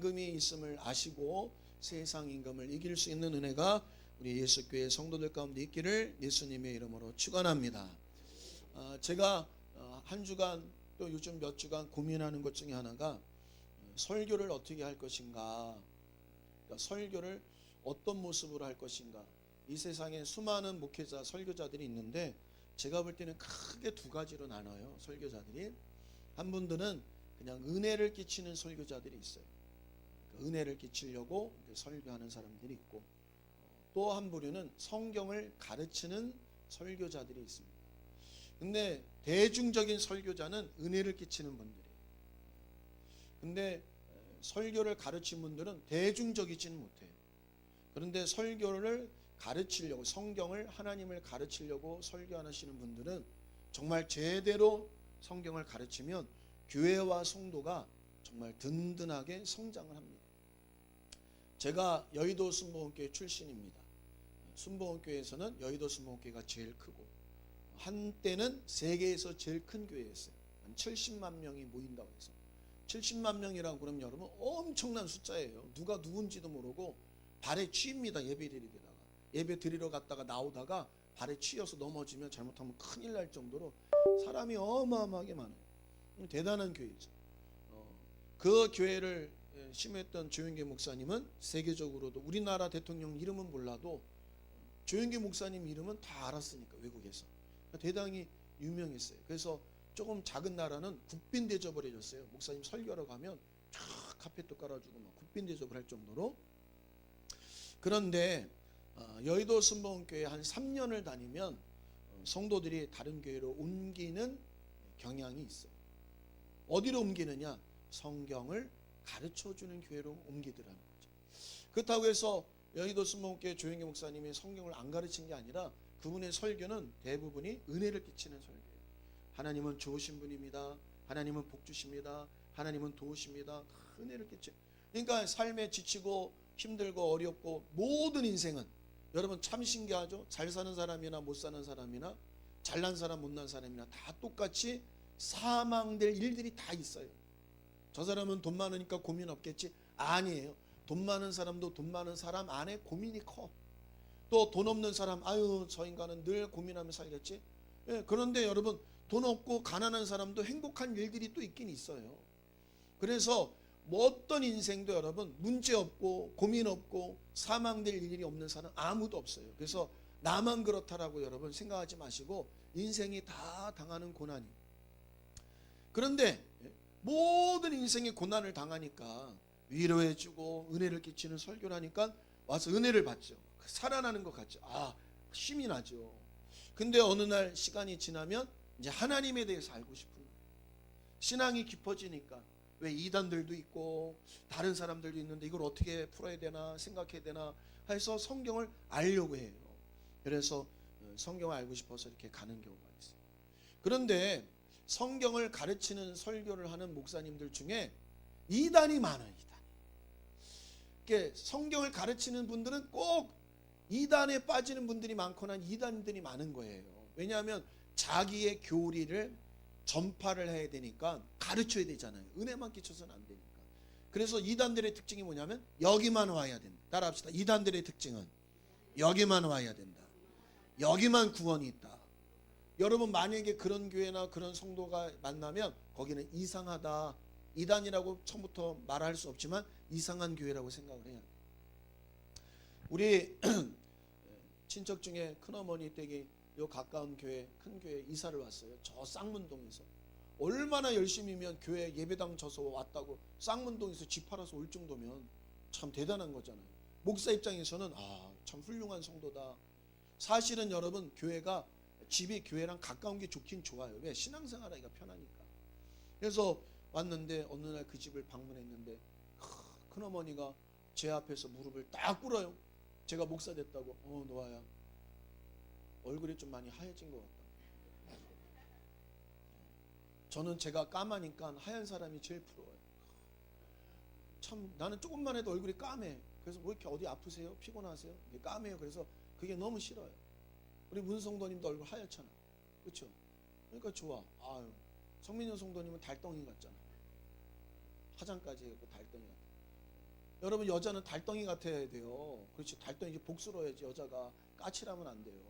임금이 있음을 아시고 세상 임금을 이길 수 있는 은혜가 우리 예수교회 성도들 가운데 있기를 예수님의 이름으로 축원합니다. 제가 한 주간 또 요즘 몇 주간 고민하는 것 중에 하나가 설교를 어떻게 할 것인가, 그러니까 설교를 어떤 모습으로 할 것인가. 이 세상에 수많은 목회자, 설교자들이 있는데 제가 볼 때는 크게 두 가지로 나눠요. 설교자들이 한 분들은 그냥 은혜를 끼치는 설교자들이 있어요. 은혜를 끼치려고 설교하는 사람들이 있고, 또 한 부류는 성경을 가르치는 설교자들이 있습니다. 근데 대중적인 설교자는 은혜를 끼치는 분들이에요. 근데 설교를 가르친 분들은 대중적이지는 못해요. 그런데 설교를 가르치려고, 성경을, 하나님을 가르치려고 설교하시는 분들은 정말 제대로 성경을 가르치면 교회와 성도가 정말 든든하게 성장을 합니다. 제가 여의도 순복음교회 출신입니다. 순복음교회에서는 여의도 순복음교회가 제일 크고, 한때는 세계에서 제일 큰 교회였어요. 한 70만 명이 모인다고 해서. 70만 명이라고 그러면 여러분 엄청난 숫자예요. 누가 누군지도 모르고 발에 취입니다. 예배 드리다가. 예배 드리러 갔다가 나오다가 발에 취어서 넘어지면 잘못하면 큰일 날 정도로 사람이 어마어마하게 많아요. 대단한 교회죠. 그 교회를 심했던 조영기 목사님은 세계적으로도, 우리나라 대통령 이름은 몰라도 조영기 목사님 이름은 다 알았으니까, 외국에서 대단히 유명했어요. 그래서 조금 작은 나라는 국빈 대접을 해줬어요. 목사님 설교하러 가면 쫙 카펫도 깔아주고 막 국빈 대접을 할 정도로. 그런데 여의도 순복음교회 한 3년을 다니면 성도들이 다른 교회로 옮기는 경향이 있어요. 어디로 옮기느냐? 성경을 가르쳐주는 교회로 옮기더라는 거죠. 그렇다고 해서 여의도 순복음교회 조영기 목사님이 성경을 안 가르친 게 아니라 그분의 설교는 대부분이 은혜를 끼치는 설교예요. 하나님은 좋으신 분입니다. 하나님은 복 주십니다. 하나님은 도우십니다. 은혜를 끼쳐. 그러니까 삶에 지치고 힘들고 어렵고 모든 인생은, 여러분 참 신기하죠? 잘 사는 사람이나 못 사는 사람이나 잘난 사람 못난 사람이나 다 똑같이 사망될 일들이 다 있어요. 저 사람은 돈 많으니까 고민 없겠지? 아니에요. 돈 많은 사람도 돈 많은 사람 안에 고민이 커. 또 돈 없는 사람, 아유 저 인간은 늘 고민하며 살겠지? 예, 그런데 여러분 돈 없고 가난한 사람도 행복한 일들이 또 있긴 있어요. 그래서 뭐 어떤 인생도 여러분 문제 없고 고민 없고 사망될 일이 없는 사람 아무도 없어요. 그래서 나만 그렇다라고 여러분 생각하지 마시고, 인생이 다 당하는 고난이. 그런데 모든 인생의 고난을 당하니까 위로해주고 은혜를 끼치는 설교를 하니까 와서 은혜를 받죠. 살아나는 것 같죠. 힘이 나죠. 근데 어느 날 시간이 지나면 이제 하나님에 대해서 알고 싶은 거예요. 신앙이 깊어지니까, 왜 이단들도 있고 다른 사람들도 있는데 이걸 어떻게 풀어야 되나 생각해야 되나 해서 성경을 알려고 해요. 그래서 성경을 알고 싶어서 이렇게 가는 경우가 있어요. 그런데 성경을 가르치는 설교를 하는 목사님들 중에 이단이 많아요. 이단이. 성경을 가르치는 분들은 꼭 이단에 빠지는 분들이 많거나 이단들이 많은 거예요. 왜냐하면 자기의 교리를 전파를 해야 되니까 가르쳐야 되잖아요. 은혜만 끼쳐서는 안 되니까. 그래서 이단들의 특징이 뭐냐면 여기만 와야 된다. 따라합시다. 이단들의 특징은 여기만 와야 된다. 여기만 구원이 있다. 여러분 만약에 그런 교회나 그런 성도가 만나면 거기는 이상하다, 이단이라고 처음부터 말할 수 없지만 이상한 교회라고 생각을 해야 돼요. 우리 친척 중에 큰어머니 댁이 요 가까운 교회, 큰 교회 이사를 왔어요. 저 쌍문동에서. 얼마나 열심히면 교회 예배당 져서 왔다고 쌍문동에서 집 팔아서 올 정도면 참 대단한 거잖아요. 목사 입장에서는 참 훌륭한 성도다. 사실은 여러분 교회가, 집이 교회랑 가까운 게 좋긴 좋아요. 왜? 신앙생활하기가 편하니까. 그래서 왔는데 어느 날 그 집을 방문했는데 큰어머니가 제 앞에서 무릎을 딱 꿇어요. 제가 목사 됐다고. 노아야, 얼굴이 좀 많이 하얘진 것 같다. 저는 제가 까마니까 하얀 사람이 제일 부러워요. 참 나는 조금만 해도 얼굴이 까매. 그래서 뭐 이렇게 어디 아프세요? 피곤하세요? 까매요. 그래서 그게 너무 싫어요. 우리 문성도님도 얼굴 하얗잖아. 그렇죠? 그러니까 좋아. 성민현 성도님은 달덩이 같잖아. 화장까지 해갖고 달덩이 같아. 여러분 여자는 달덩이 같아야 돼요. 그렇지. 달덩이 이제 복스러워야지. 여자가 까칠하면 안 돼요.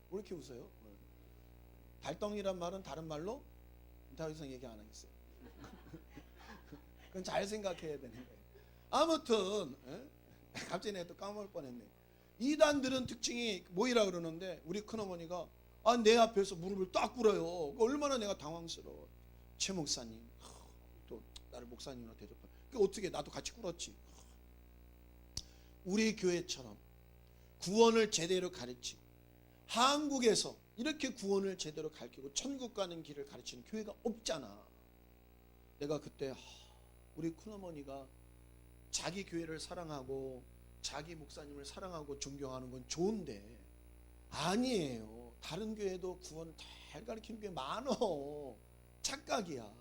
왜 이렇게 웃어요? 달덩이란 말은 다른 말로 더 이상 얘기 안 하겠어요. 그건 잘 생각해야 되는 거예요. 아무튼 갑자기 내가 또 까먹을 뻔했네. 이단들은 특징이 뭐이라 그러는데 우리 큰어머니가 내 앞에서 무릎을 딱 꿇어요. 얼마나 내가 당황스러워. 최 목사님 또 나를 목사님으로 대접하고 어떻게 나도 같이 꿇었지. 우리 교회처럼 구원을 제대로 가르치고 한국에서 이렇게 구원을 제대로 가르치고 천국 가는 길을 가르치는 교회가 없잖아. 내가 그때 우리 큰어머니가 자기 교회를 사랑하고 자기 목사님을 사랑하고 존경하는 건 좋은데 아니에요. 다른 교회도 구원 잘 가르치는 교회 많어. 착각이야.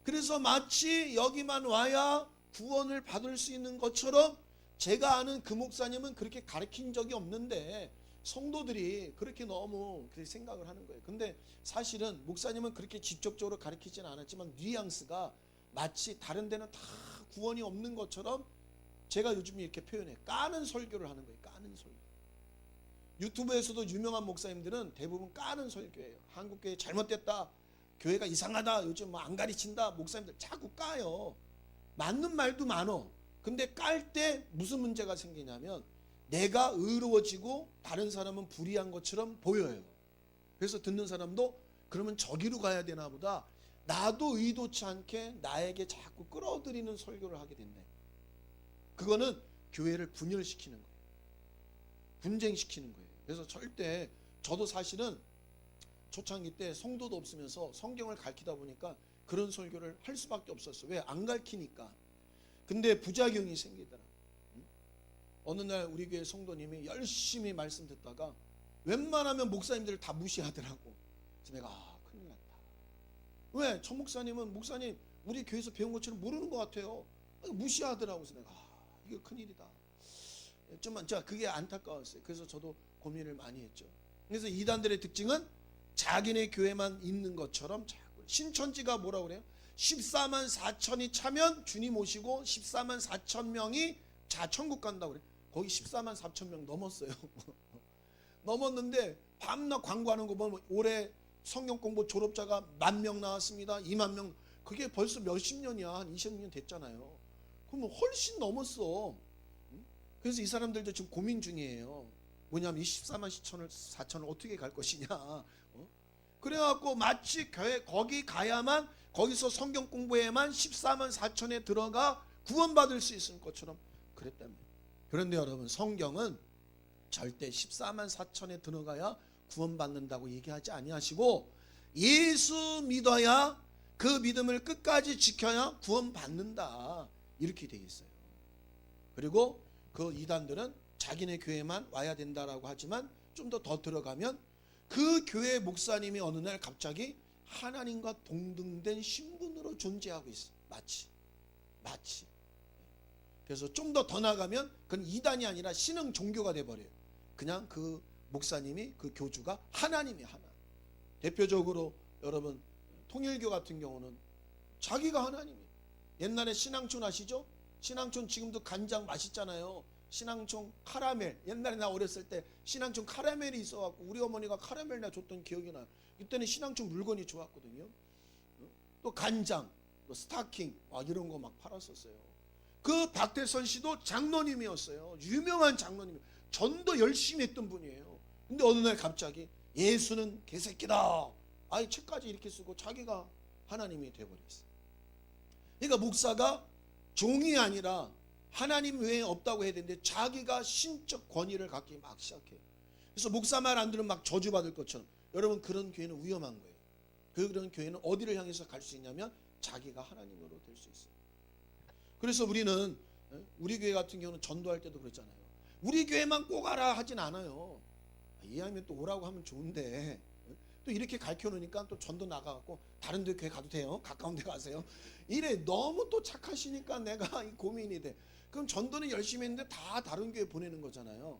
그래서 마치 여기만 와야 구원을 받을 수 있는 것처럼 제가 아는 그 목사님은 그렇게 가르친 적이 없는데 성도들이 그렇게 너무 그렇게 생각을 하는 거예요. 근데 사실은 목사님은 그렇게 직접적으로 가르치지는 않았지만 뉘앙스가 마치 다른 데는 다 구원이 없는 것처럼 제가 요즘 이렇게 표현해. 까는 설교를 하는 거예요. 까는 설교. 유튜브에서도 유명한 목사님들은 대부분 까는 설교예요. 한국교회 잘못됐다. 교회가 이상하다. 요즘 뭐 안 가르친다. 목사님들 자꾸 까요. 맞는 말도 많어. 근데 깔 때 무슨 문제가 생기냐면 내가 의로워지고 다른 사람은 불의한 것처럼 보여요. 그래서 듣는 사람도 그러면 저기로 가야 되나 보다. 나도 의도치 않게 나에게 자꾸 끌어들이는 설교를 하게 된다. 그거는 교회를 분열시키는 거예요. 분쟁시키는 거예요. 그래서 절대 저도 사실은 초창기 때 성도도 없으면서 성경을 가르치다 보니까 그런 설교를 할 수밖에 없었어요. 왜? 안 가르치니까. 근데 부작용이 생기더라. 어느 날 우리 교회 성도님이 열심히 말씀 듣다가 웬만하면 목사님들을 다 무시하더라고. 그래서 내가 큰일 났다. 왜? 저 목사님은 목사님 우리 교회에서 배운 것처럼 모르는 것 같아요. 무시하더라고. 그래서 내가 이거 큰일이다. 좀만 그게 안타까웠어요. 그래서 저도 고민을 많이 했죠. 그래서 이단들의 특징은 자기네 교회만 있는 것처럼 자꾸 신천지가 뭐라 그래요? 14만 4천이 차면 주님 오시고 14만 4천 명이 천국 간다고 그래. 거기 14만 4천 명 넘었어요. 넘었는데 밤낮 광고하는 거 보면 올해 성경 공부 졸업자가 10,000명 나왔습니다. 20,000명. 그게 벌써 몇십 년이야. 한 20년 됐잖아요. 그러면 훨씬 넘었어. 그래서 이 사람들도 지금 고민 중이에요. 뭐냐면 24만 4천을 어떻게 갈 것이냐. 그래갖고 마치 교회 거기 가야만 거기서 성경 공부에만 14만 4천에 들어가 구원받을 수 있을 것처럼 그랬다며. 그런데 여러분 성경은 절대 14만 4천에 들어가야 구원받는다고 얘기하지 아니하시고 예수 믿어야 그 믿음을 끝까지 지켜야 구원받는다 이렇게 되어 있어요. 그리고 그 이단들은 자기네 교회만 와야 된다라고 하지만 좀 더 들어가면 그 교회 목사님이 어느 날 갑자기 하나님과 동등된 신분으로 존재하고 있어요. 마치. 그래서 좀 더 나가면 그건 이단이 아니라 신흥 종교가 돼버려요. 그냥 그 목사님이 그 교주가 하나님이 하나. 대표적으로 여러분 통일교 같은 경우는 자기가 하나님이에요. 옛날에 신앙촌 아시죠? 신앙촌 지금도 간장 맛있잖아요. 신앙촌 카라멜. 옛날에 나 어렸을 때 신앙촌 카라멜이 있어갖고 우리 어머니가 카라멜 나 줬던 기억이 나요. 이때는 신앙촌 물건이 좋았거든요. 또 간장, 또 스타킹 이런 거 막 팔았었어요. 그 박대선 씨도 장로님이었어요. 유명한 장로님. 전도 열심히 했던 분이에요. 근데 어느 날 갑자기 예수는 개새끼다. 책까지 이렇게 쓰고 자기가 하나님이 돼버렸어요. 그러니까 목사가 종이 아니라 하나님 외에 없다고 해야 되는데 자기가 신적 권위를 갖기 막 시작해요. 그래서 목사 말 안 들으면 막 저주받을 것처럼. 여러분 그런 교회는 위험한 거예요. 그런 교회는 어디를 향해서 갈 수 있냐면 자기가 하나님으로 될 수 있어요. 그래서 우리는 우리 교회 같은 경우는 전도할 때도 그랬잖아요. 우리 교회만 꼭 알아 하진 않아요. 이왕이면 또 오라고 하면 좋은데 또 이렇게 가르쳐 놓으니까 또 전도 나가갖고 다른 데 교회 가도 돼요. 가까운 데 가세요. 이래 너무 또 착하시니까 내가 이 고민이 돼. 그럼 전도는 열심히 했는데 다 다른 교회 보내는 거잖아요.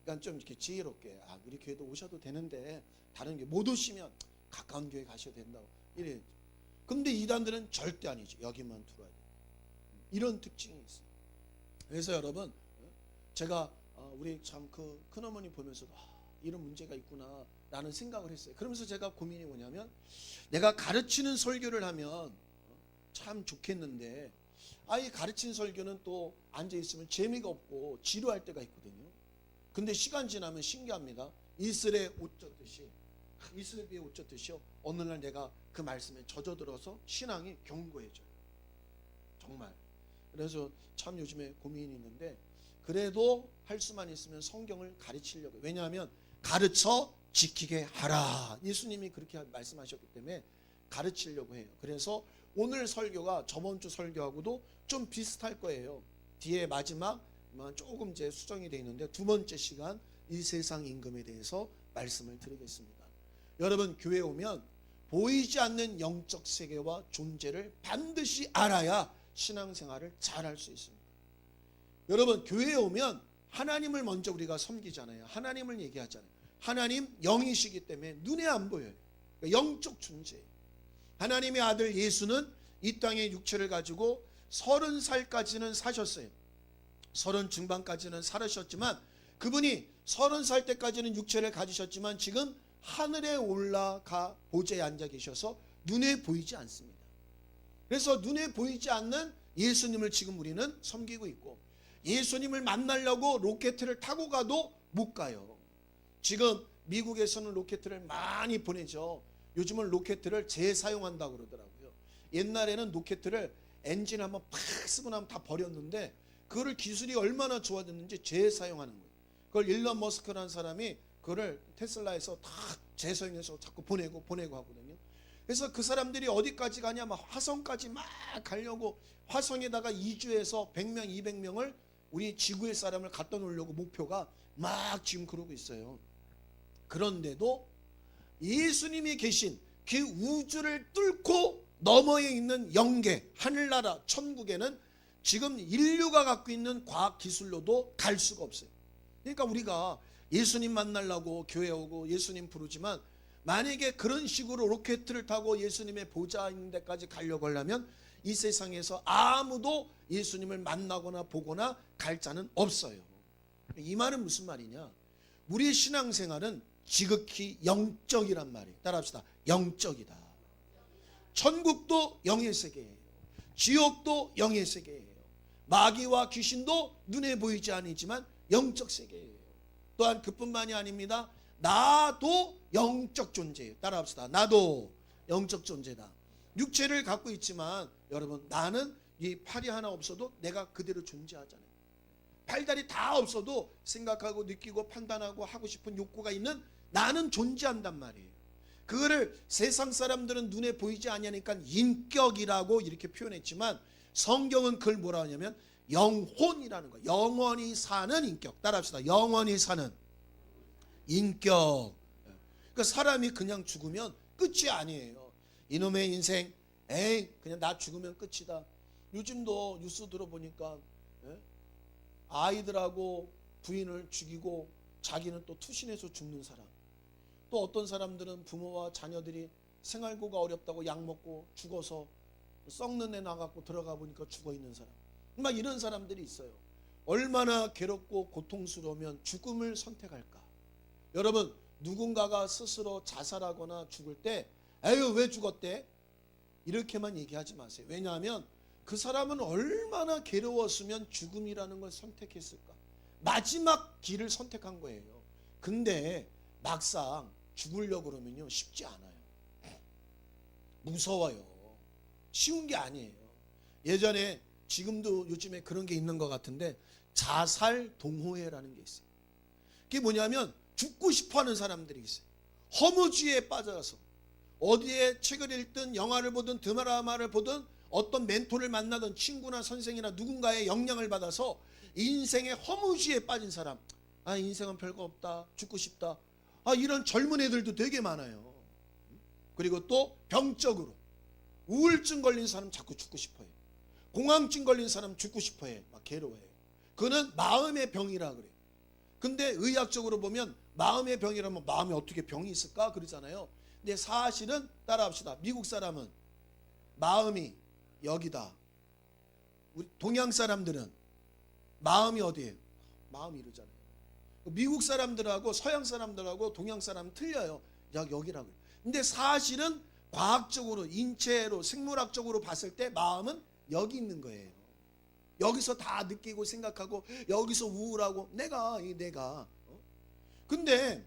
그러니까 좀 이렇게 지혜롭게 우리 교회도 오셔도 되는데 다른 교회 못 오시면 가까운 교회 가셔도 된다고 이래. 근데 이단들은 절대 아니죠. 여기만 들어야 돼. 이런 특징이 있어요. 그래서 여러분, 제가 우리 참 그 큰어머니 보면서도 이런 문제가 있구나 라는 생각을 했어요. 그러면서 제가 고민이 뭐냐면, 내가 가르치는 설교를 하면 참 좋겠는데, 이 가르치는 설교는 또 앉아있으면 재미가 없고 지루할 때가 있거든요. 근데 시간 지나면 신기합니다. 이슬에 옷 젖듯이, 이슬에 비해 옷 젖듯이요, 어느 날 내가 그 말씀에 젖어들어서 신앙이 견고해져요. 정말. 그래서 참 요즘에 고민이 있는데, 그래도 할 수만 있으면 성경을 가르치려고. 왜냐하면 가르쳐 지키게 하라, 예수님이 그렇게 말씀하셨기 때문에 가르치려고 해요. 그래서 오늘 설교가 저번 주 설교하고도 좀 비슷할 거예요. 뒤에 마지막 조금 이제 수정이 되어 있는데, 두 번째 시간 이 세상 임금에 대해서 말씀을 드리겠습니다. 여러분, 교회 오면 보이지 않는 영적 세계와 존재를 반드시 알아야 신앙생활을 잘할 수 있습니다. 여러분, 교회에 오면 하나님을 먼저 우리가 섬기잖아요. 하나님을 얘기하잖아요. 하나님 영이시기 때문에 눈에 안 보여요. 그러니까 영적 존재예요. 하나님의 아들 예수는 이 땅에 육체를 가지고 30살까지는 사셨어요. 30 중반까지는 살으셨지만, 그분이 30살 때까지는 육체를 가지셨지만 지금 하늘에 올라가 보좌에 앉아 계셔서 눈에 보이지 않습니다. 그래서 눈에 보이지 않는 예수님을 지금 우리는 섬기고 있고, 예수님을 만나려고 로켓을 타고 가도 못 가요. 지금 미국에서는 로켓을 많이 보내죠. 요즘은 로켓을 재사용한다고 그러더라고요. 옛날에는 로켓을 엔진 한번 팍 쓰고 나면 다 버렸는데, 그거를 기술이 얼마나 좋아졌는지 재사용하는 거예요. 그걸 일론 머스크라는 사람이 그거를 테슬라에서 다 재사용해서 자꾸 보내고 하거든요. 그래서 그 사람들이 어디까지 가냐, 막 화성까지 막 가려고, 화성에다가 이주해서 100명, 200명을 우리 지구의 사람을 갖다 놓으려고 목표가 막 지금 그러고 있어요. 그런데도 예수님이 계신 그 우주를 뚫고 너머에 있는 영계, 하늘나라, 천국에는 지금 인류가 갖고 있는 과학 기술로도 갈 수가 없어요. 그러니까 우리가 예수님 만나려고 교회 오고 예수님 부르지만, 만약에 그런 식으로 로켓을 타고 예수님의 보좌 있는 데까지 가려고 하려면 이 세상에서 아무도 예수님을 만나거나 보거나 갈 자는 없어요. 이 말은 무슨 말이냐? 우리의 신앙생활은 지극히 영적이란 말이에요. 따라합시다. 영적이다. 천국도 영의 세계예요. 지옥도 영의 세계예요. 마귀와 귀신도 눈에 보이지 않지만 영적 세계예요. 또한 그뿐만이 아닙니다. 나도 영적 존재예요. 따라합시다. 나도 영적 존재다. 육체를 갖고 있지만 여러분, 나는 이 팔이 하나 없어도 내가 그대로 존재하잖아요. 팔다리 다 없어도 생각하고 느끼고 판단하고 하고 싶은 욕구가 있는 나는 존재한단 말이에요. 그거를 세상 사람들은 눈에 보이지 않으니까 인격이라고 이렇게 표현했지만, 성경은 그걸 뭐라 하냐면 영혼이라는 거예요. 영원히 사는 인격. 따라합시다. 영원히 사는 인격. 그러니까 사람이 그냥 죽으면 끝이 아니에요. 이놈의 인생, 그냥 나 죽으면 끝이다. 요즘도 뉴스 들어보니까 아이들하고 부인을 죽이고 자기는 또 투신해서 죽는 사람, 또 어떤 사람들은 부모와 자녀들이 생활고가 어렵다고 약 먹고 죽어서 썩는 애 나갖고 들어가 보니까 죽어 있는 사람, 막 이런 사람들이 있어요. 얼마나 괴롭고 고통스러우면 죽음을 선택할까? 여러분, 누군가가 스스로 자살하거나 죽을 때 에휴 왜 죽었대? 이렇게만 얘기하지 마세요. 왜냐하면 그 사람은 얼마나 괴로웠으면 죽음이라는 걸 선택했을까? 마지막 길을 선택한 거예요. 근데 막상 죽으려고 그러면요, 쉽지 않아요. 무서워요. 쉬운 게 아니에요. 예전에, 지금도 요즘에 그런 게 있는 것 같은데, 자살 동호회라는 게 있어요. 그게 뭐냐면 죽고 싶어하는 사람들이 있어요. 허무주의에 빠져서 어디에 책을 읽든 영화를 보든 드라마를 보든 어떤 멘토를 만나든 친구나 선생이나 누군가의 영향을 받아서 인생의 허무주의에 빠진 사람, 인생은 별거 없다, 죽고 싶다, 이런 젊은 애들도 되게 많아요. 그리고 또 병적으로 우울증 걸린 사람 자꾸 죽고 싶어해. 공황증 걸린 사람 죽고 싶어해. 막 괴로워해. 그거는 마음의 병이라 그래요. 근데 의학적으로 보면 마음의 병이라면 마음에 어떻게 병이 있을까 그러잖아요. 근데 사실은 따라합시다. 미국 사람은 마음이 여기다. 우리 동양 사람들은 마음이 어디예요? 마음이 이러잖아요. 미국 사람들하고 서양 사람들하고 동양 사람은 틀려요. 여기라고요. 근데 사실은 과학적으로 인체로 생물학적으로 봤을 때 마음은 여기 있는 거예요. 여기서 다 느끼고 생각하고 여기서 우울하고 내가. 근데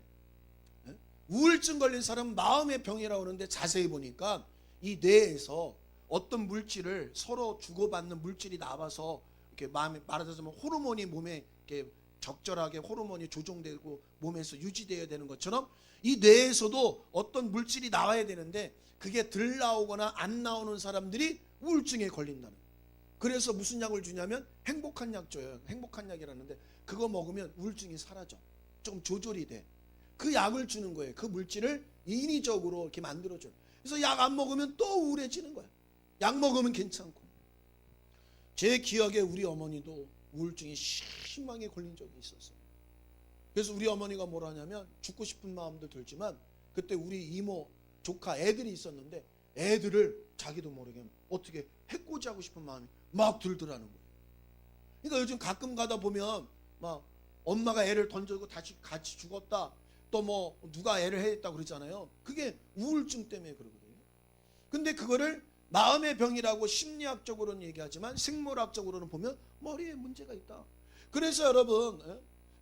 우울증 걸린 사람은 마음의 병이라고 하는데 자세히 보니까 이 뇌에서 어떤 물질을 서로 주고받는 물질이 나와서 이렇게 마음에 말하자면 호르몬이 몸에 이렇게 적절하게 호르몬이 조정되고 몸에서 유지되어야 되는 것처럼 이 뇌에서도 어떤 물질이 나와야 되는데 그게 덜 나오거나 안 나오는 사람들이 우울증에 걸린다는 거예요. 그래서 무슨 약을 주냐면 행복한 약 줘요. 행복한 약이라는데 그거 먹으면 우울증이 사라져. 좀 조절이 돼. 그 약을 주는 거예요. 그 물질을 인위적으로 이렇게 만들어줘요. 그래서 약 안 먹으면 또 우울해지는 거야. 약 먹으면 괜찮고. 제 기억에 우리 어머니도 우울증이 심하게 걸린 적이 있었어요. 그래서 우리 어머니가 뭐라 하냐면 죽고 싶은 마음도 들지만 그때 우리 이모, 조카 애들이 있었는데 애들을 자기도 모르게 어떻게 해코지하고 싶은 마음이 막 들더라는 거예요. 그러니까 요즘 가끔 가다 보면 막 엄마가 애를 던져고 다시 같이 죽었다. 또 뭐 누가 애를 해했다 그러잖아요. 그게 우울증 때문에 그러거든요. 근데 그거를 마음의 병이라고 심리학적으로는 얘기하지만 생물학적으로는 보면 머리에 문제가 있다. 그래서 여러분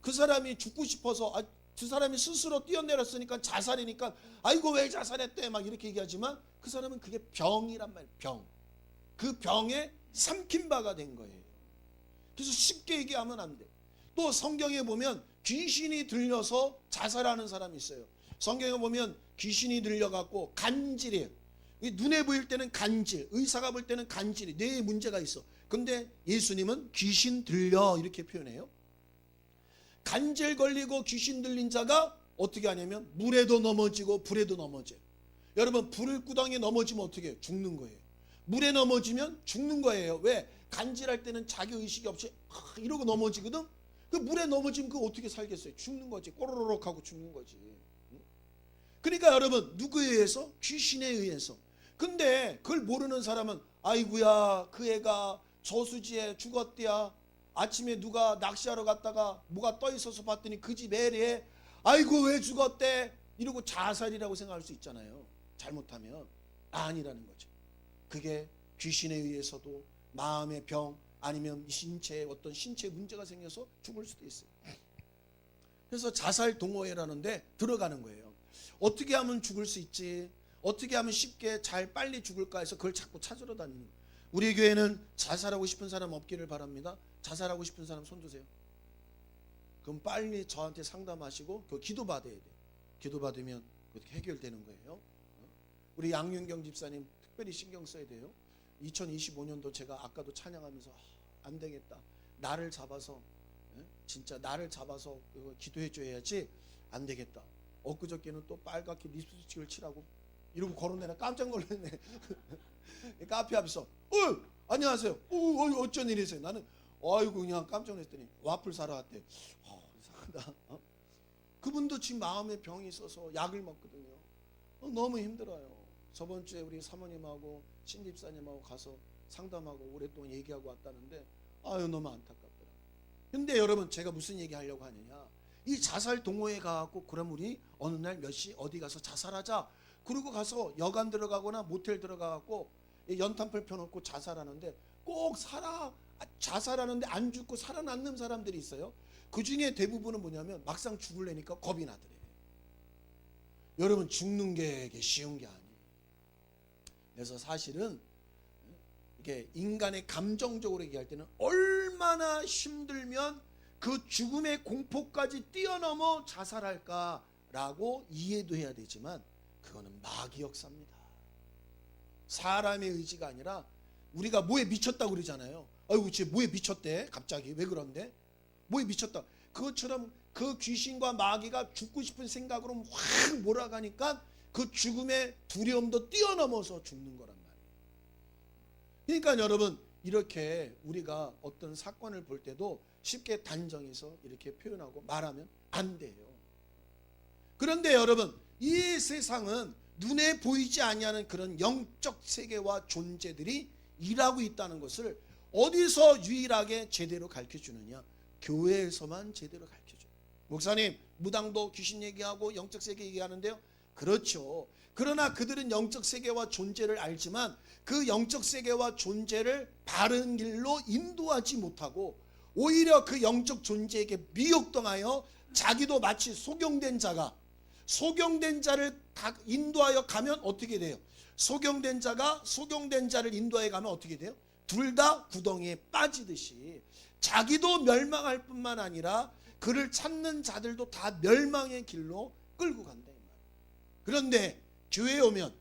그 사람이 죽고 싶어서 그 사람이 스스로 뛰어내렸으니까 자살이니까 아이고 왜 자살했대 막 이렇게 얘기하지만 그 사람은 그게 병이란 말이에요. 병. 그 병에 삼킨 바가 된 거예요. 그래서 쉽게 얘기하면 안 돼. 또 성경에 보면 귀신이 들려서 자살하는 사람이 있어요. 성경에 보면 귀신이 들려갖고 간질이에요. 눈에 보일 때는 간질, 의사가 볼 때는 간질이, 뇌에 문제가 있어. 근데 예수님은 귀신 들려 이렇게 표현해요. 간질 걸리고 귀신 들린 자가 어떻게 하냐면 물에도 넘어지고 불에도 넘어져요. 여러분 불구덩이에 넘어지면 어떻게 해요? 죽는 거예요. 물에 넘어지면 죽는 거예요. 왜? 간질할 때는 자기 의식이 없이 이러고 넘어지거든. 그 물에 넘어지면 그거 어떻게 살겠어요? 죽는 거지. 꼬르륵 하고 죽는 거지. 그러니까 여러분 누구에 의해서? 귀신에 의해서. 근데 그걸 모르는 사람은 아이고야 그 애가 저수지에 죽었대야. 아침에 누가 낚시하러 갔다가 뭐가 떠 있어서 봤더니 그 집 애래. 아이고 왜 죽었대? 이러고 자살이라고 생각할 수 있잖아요. 잘못하면 아니라는 거죠. 그게 귀신에 의해서도 마음의 병 아니면 신체에 어떤 신체 문제가 생겨서 죽을 수도 있어요. 그래서 자살 동호회라는데 들어가는 거예요. 어떻게 하면 죽을 수 있지? 어떻게 하면 쉽게 잘 빨리 죽을까 해서 그걸 자꾸 찾으러 다니는 거예요. 우리 교회는 자살하고 싶은 사람 없기를 바랍니다. 자살하고 싶은 사람 손 드세요. 그럼 빨리 저한테 상담하시고 그 기도 받아야 돼요. 기도 받으면 그렇게 해결되는 거예요. 우리 양윤경 집사님 특별히 신경 써야 돼요. 2025년도 제가 아까도 찬양하면서 안 되겠다. 나를 잡아서 진짜 나를 잡아서 기도해 줘야지 안 되겠다. 엊그저께는 또 빨갛게 립스틱을 칠하고 이러고 걸어내라 깜짝 놀랐네. 카페 앞에서 안녕하세요. 어쩐 일이세요? 나는 아이고 그냥 깜짝 놀랐더니 와플 사러 왔대. 이상하다. 그분도 지금 마음에 병이 있어서 약을 먹거든요. 너무 힘들어요. 저번 주에 우리 사모님하고 신집사님하고 가서 상담하고 오랫동안 얘기하고 왔다는데 너무 안타깝더라. 근데 여러분 제가 무슨 얘기 하려고 하느냐, 이 자살 동호회 가고 그럼 우리 어느 날 몇 시 어디 가서 자살하자. 그러고 가서 여관 들어가거나 모텔 들어가고 연탄불 펴놓고 자살하는데 꼭 자살하는데 안 죽고 살아남는 사람들이 있어요. 그 중에 대부분은 뭐냐면 막상 죽으려니까 겁이 나더래. 여러분 죽는 게 쉬운 게 아니에요. 그래서 사실은 이게 인간의 감정적으로 얘기할 때는 얼마나 힘들면 그 죽음의 공포까지 뛰어넘어 자살할까라고 이해도 해야 되지만 그거는 마귀 역사입니다. 사람의 의지가 아니라 우리가 뭐에 미쳤다고 그러잖아요. 아이고 쟤 뭐에 미쳤대 갑자기 왜 그런데 뭐에 미쳤다. 그것처럼 그 귀신과 마귀가 죽고 싶은 생각으로 확 몰아가니까 그 죽음의 두려움도 뛰어넘어서 죽는 거란 말이에요. 그러니까 여러분 이렇게 우리가 어떤 사건을 볼 때도 쉽게 단정해서 이렇게 표현하고 말하면 안 돼요. 그런데 여러분 이 세상은 눈에 보이지 아니하는 그런 영적 세계와 존재들이 일하고 있다는 것을 어디서 유일하게 제대로 가르쳐주느냐? 교회에서만 제대로 가르쳐줘요. 목사님, 무당도 귀신 얘기하고 영적 세계 얘기하는데요. 그렇죠. 그러나 그들은 영적 세계와 존재를 알지만 그 영적 세계와 존재를 바른 길로 인도하지 못하고 오히려 그 영적 존재에게 미혹당하여 자기도 마치 속용된 자를 인도하여 가면 어떻게 돼요? 속용된 자가 속용된 자를 인도하여 가면 어떻게 돼요? 둘 다 구덩이에 빠지듯이 자기도 멸망할 뿐만 아니라 그를 찾는 자들도 다 멸망의 길로 끌고 간다. 그런데 교회에 오면,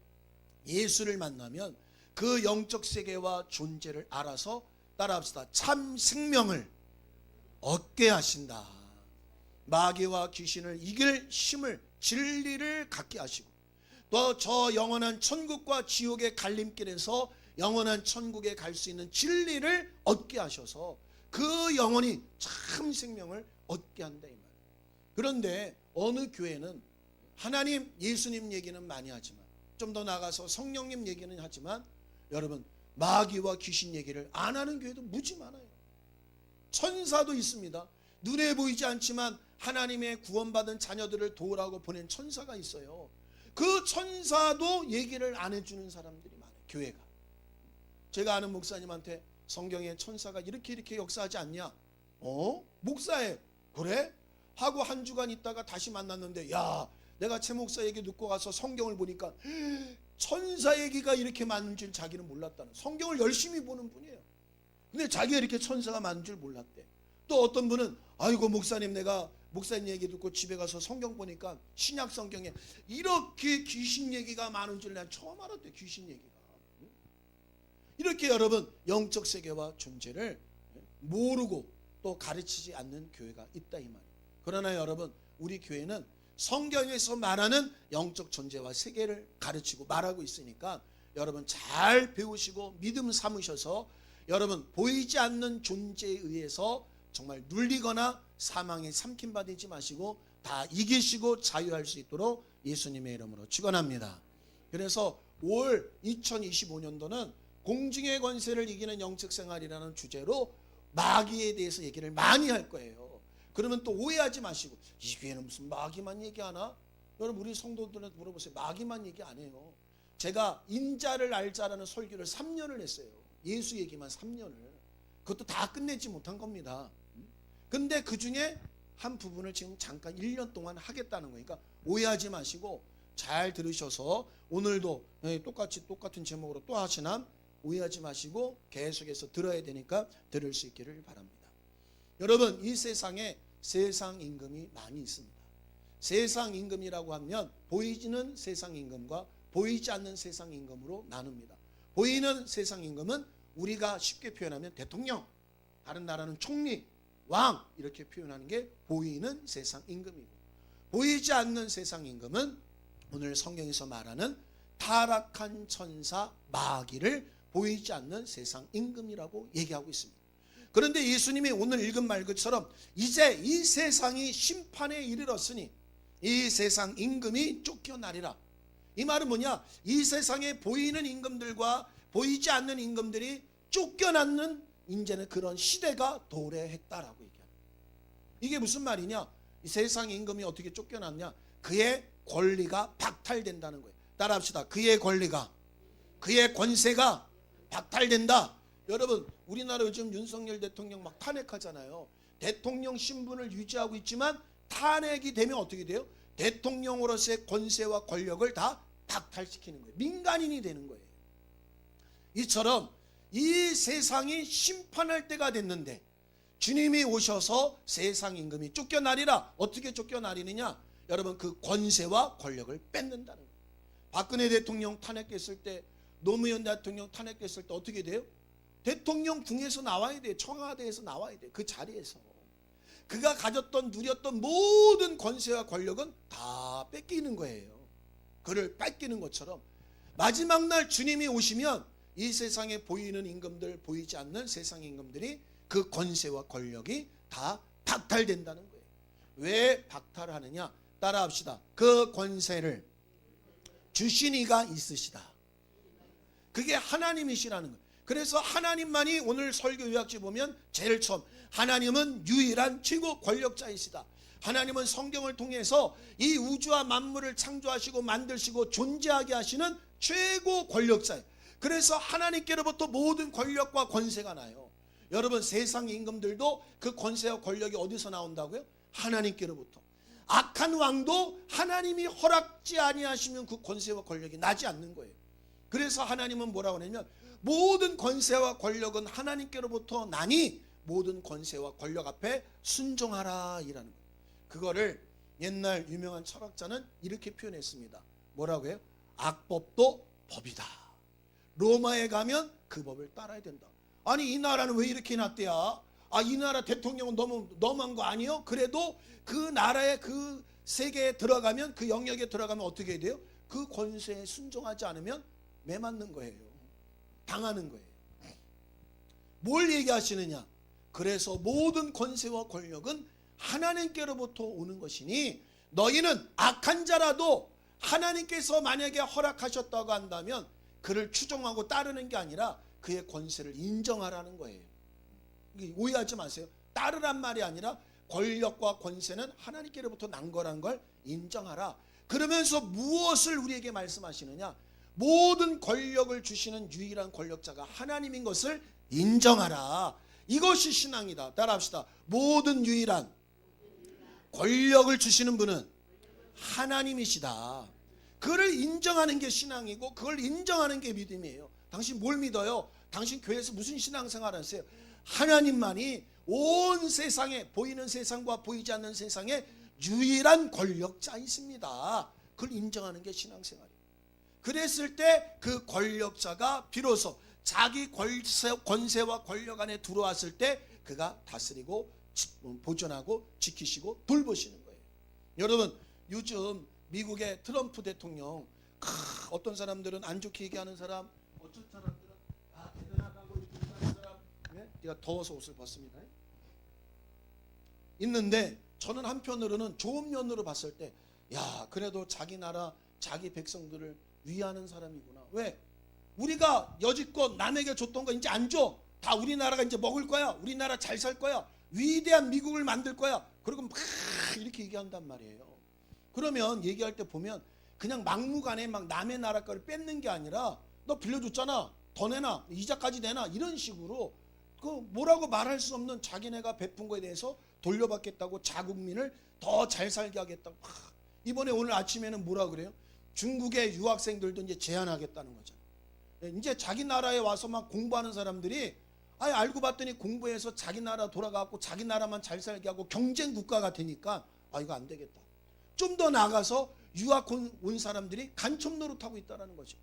예수를 만나면 그 영적 세계와 존재를 알아서, 따라합시다, 참 생명을 얻게 하신다. 마귀와 귀신을 이길 힘을, 진리를 갖게 하시고, 또 저 영원한 천국과 지옥의 갈림길에서 영원한 천국에 갈 수 있는 진리를 얻게 하셔서 그 영혼이 참 생명을 얻게 한다 이 말이에요. 그런데 어느 교회는 하나님, 예수님 얘기는 많이 하지만, 좀 더 나가서 성령님 얘기는 하지만, 여러분, 마귀와 귀신 얘기를 안 하는 교회도 무지 많아요. 천사도 있습니다. 눈에 보이지 않지만 하나님의 구원받은 자녀들을 도우라고 보낸 천사가 있어요. 그 천사도 얘기를 안 해주는 사람들이 많아요. 교회가. 제가 아는 목사님한테 성경에 천사가 이렇게 역사하지 않냐? 목사에 그래? 하고 한 주간 있다가 다시 만났는데, 야, 내가 최 목사 얘기 듣고 가서 성경을 보니까 천사 얘기가 이렇게 많은 줄 자기는 몰랐다는. 성경을 열심히 보는 분이에요. 근데 자기가 이렇게 천사가 많은 줄 몰랐대. 또 어떤 분은, 아이고 목사님, 내가 목사님 얘기 듣고 집에 가서 성경 보니까 신약 성경에 이렇게 귀신 얘기가 많은 줄 난 처음 알았대. 귀신 얘기가. 이렇게 여러분, 영적 세계와 존재를 모르고 또 가르치지 않는 교회가 있다 이 말이에요. 그러나 여러분, 우리 교회는 성경에서 말하는 영적 존재와 세계를 가르치고 말하고 있으니까 여러분 잘 배우시고 믿음 삼으셔서 여러분 보이지 않는 존재에 의해서 정말 눌리거나 사망에 삼킴받지 마시고 다 이기시고 자유할 수 있도록 예수님의 이름으로 축원합니다. 그래서 올 2025년도는 공중의 권세를 이기는 영적 생활이라는 주제로 마귀에 대해서 얘기를 많이 할 거예요. 그러면 또 오해하지 마시고, 이 교회는 무슨 마귀만 얘기하나? 여러분, 우리 성도들한테 물어보세요. 마귀만 얘기 안 해요. 제가 인자를 알자라는 설교를 3년을 했어요. 예수 얘기만 3년을. 그것도 다 끝내지 못한 겁니다. 근데 그 중에 한 부분을 지금 잠깐 1년 동안 하겠다는 거니까 오해하지 마시고 잘 들으셔서 오늘도 똑같은 제목으로 또 하시나 오해하지 마시고 계속해서 들어야 되니까 들을 수 있기를 바랍니다. 여러분, 이 세상에 세상 임금이 많이 있습니다. 세상 임금이라고 하면 보이지는 세상 임금과 보이지 않는 세상 임금으로 나눕니다. 보이는 세상 임금은 우리가 쉽게 표현하면 대통령, 다른 나라는 총리, 왕 이렇게 표현하는 게 보이는 세상 임금이고, 보이지 않는 세상 임금은 오늘 성경에서 말하는 타락한 천사 마귀를 보이지 않는 세상 임금이라고 얘기하고 있습니다. 그런데 예수님이 오늘 읽은 말 것처럼 이제 이 세상이 심판에 이르렀으니 이 세상 임금이 쫓겨나리라. 이 말은 뭐냐? 이 세상에 보이는 임금들과 보이지 않는 임금들이 쫓겨나는 이제는 그런 시대가 도래했다라고 얘기합니다. 이게 무슨 말이냐? 이 세상 임금이 어떻게 쫓겨났냐? 그의 권리가 박탈된다는 거예요. 따라합시다. 그의 권리가, 그의 권세가 박탈된다. 여러분, 우리나라 요즘 윤석열 대통령 막 탄핵하잖아요. 대통령 신분을 유지하고 있지만 탄핵이 되면 어떻게 돼요? 대통령으로서의 권세와 권력을 다 박탈시키는 거예요. 민간인이 되는 거예요. 이처럼 이 세상이 심판할 때가 됐는데 주님이 오셔서 세상 임금이 쫓겨나리라. 어떻게 쫓겨나리느냐? 여러분, 그 권세와 권력을 뺏는다는 거예요. 박근혜 대통령 탄핵했을 때, 노무현 대통령 탄핵했을 때 어떻게 돼요? 대통령 궁에서 나와야 돼요. 청와대에서 나와야 돼요. 그 자리에서. 그가 가졌던 누렸던 모든 권세와 권력은 다 뺏기는 거예요. 그를 뺏기는 것처럼 마지막 날 주님이 오시면 이 세상에 보이는 임금들, 보이지 않는 세상 임금들이 그 권세와 권력이 다 박탈된다는 거예요. 왜 박탈하느냐? 따라합시다. 그 권세를 주신 이가 있으시다. 그게 하나님이시라는 거예요. 그래서 하나님만이 오늘 설교 요약지 보면 제일 처음 하나님은 유일한 최고 권력자이시다. 하나님은 성경을 통해서 이 우주와 만물을 창조하시고 만드시고 존재하게 하시는 최고 권력자예요. 그래서 하나님께로부터 모든 권력과 권세가 나요. 여러분 세상 임금들도 그 권세와 권력이 어디서 나온다고요? 하나님께로부터. 악한 왕도 하나님이 허락지 아니하시면 그 권세와 권력이 나지 않는 거예요. 그래서 하나님은 뭐라고 하냐면 모든 권세와 권력은 하나님께로부터 나니 모든 권세와 권력 앞에 순종하라 이라는 거예요. 그거를 옛날 유명한 철학자는 이렇게 표현했습니다. 뭐라고 해요? 악법도 법이다. 로마에 가면 그 법을 따라야 된다. 아니 이 나라는 왜 이렇게 해놨대야? 이 나라 대통령은 너무 너무한 거 아니에요? 그래도 그 나라의 그 세계에 들어가면 그 영역에 들어가면 어떻게 해야 돼요? 그 권세에 순종하지 않으면 매맞는 거예요. 당하는 거예요. 뭘 얘기하시느냐? 그래서 모든 권세와 권력은 하나님께로부터 오는 것이니 너희는 악한 자라도 하나님께서 만약에 허락하셨다고 한다면 그를 추종하고 따르는 게 아니라 그의 권세를 인정하라는 거예요. 오해하지 마세요. 따르란 말이 아니라 권력과 권세는 하나님께로부터 난 거란 걸 인정하라. 그러면서 무엇을 우리에게 말씀하시느냐? 모든 권력을 주시는 유일한 권력자가 하나님인 것을 인정하라. 이것이 신앙이다. 따라합시다. 모든 유일한 권력을 주시는 분은 하나님이시다. 그를 인정하는 게 신앙이고 그걸 인정하는 게 믿음이에요. 당신 뭘 믿어요? 당신 교회에서 무슨 신앙생활 하세요? 하나님만이 온 세상에 보이는 세상과 보이지 않는 세상에 유일한 권력자이십니다. 그걸 인정하는 게 신앙생활이에요. 그랬을 때 그 권력자가 비로소 자기 권세와 권력 안에 들어왔을 때 그가 다스리고 보존하고 지키시고 돌보시는 거예요. 여러분 요즘 미국의 트럼프 대통령 어떤 사람들은 안 좋게 얘기하는 사람, 어떤 사람들은 대단하다고 이렇게 얘기하는 사람, 네가 더워서 옷을 벗습니다. 있는데 저는 한편으로는 좋은 면으로 봤을 때 그래도 자기 나라 자기 백성들을 위하는 사람이구나. 왜? 우리가 여지껏 남에게 줬던 거 이제 안 줘. 다 우리나라가 이제 먹을 거야. 우리나라 잘 살 거야. 위대한 미국을 만들 거야. 그리고 막 이렇게 얘기한단 말이에요. 그러면 얘기할 때 보면 그냥 막무가내 막 남의 나라 거를 뺏는 게 아니라 너 빌려줬잖아. 더 내놔. 이자까지 내놔. 이런 식으로 그 뭐라고 말할 수 없는 자기네가 베푼 거에 대해서 돌려받겠다고 자국민을 더 잘 살게 하겠다고. 이번에 오늘 아침에는 뭐라 그래요? 중국의 유학생들도 이제 제한하겠다는 거잖아요. 이제 자기 나라에 와서 막 공부하는 사람들이 알고 봤더니 공부해서 자기 나라 돌아가고 자기 나라만 잘 살게 하고 경쟁 국가가 되니까 이거 안 되겠다. 좀 더 나가서 유학 온 사람들이 간첩 노릇하고 있다는 거죠.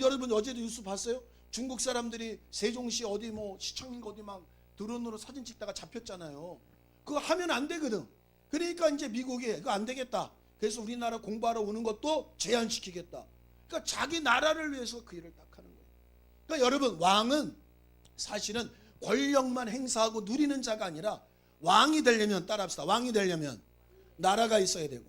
여러분 어제도 뉴스 봤어요? 중국 사람들이 세종시 어디 뭐 시청인가 어디 막 드론으로 사진 찍다가 잡혔잖아요. 그거 하면 안 되거든. 그러니까 이제 미국이 그거 안 되겠다. 그래서 우리나라 공부하러 오는 것도 제한시키겠다. 그러니까 자기 나라를 위해서 그 일을 딱 하는 거예요. 그러니까 여러분 왕은 사실은 권력만 행사하고 누리는 자가 아니라 왕이 되려면 따라합시다. 왕이 되려면 나라가 있어야 되고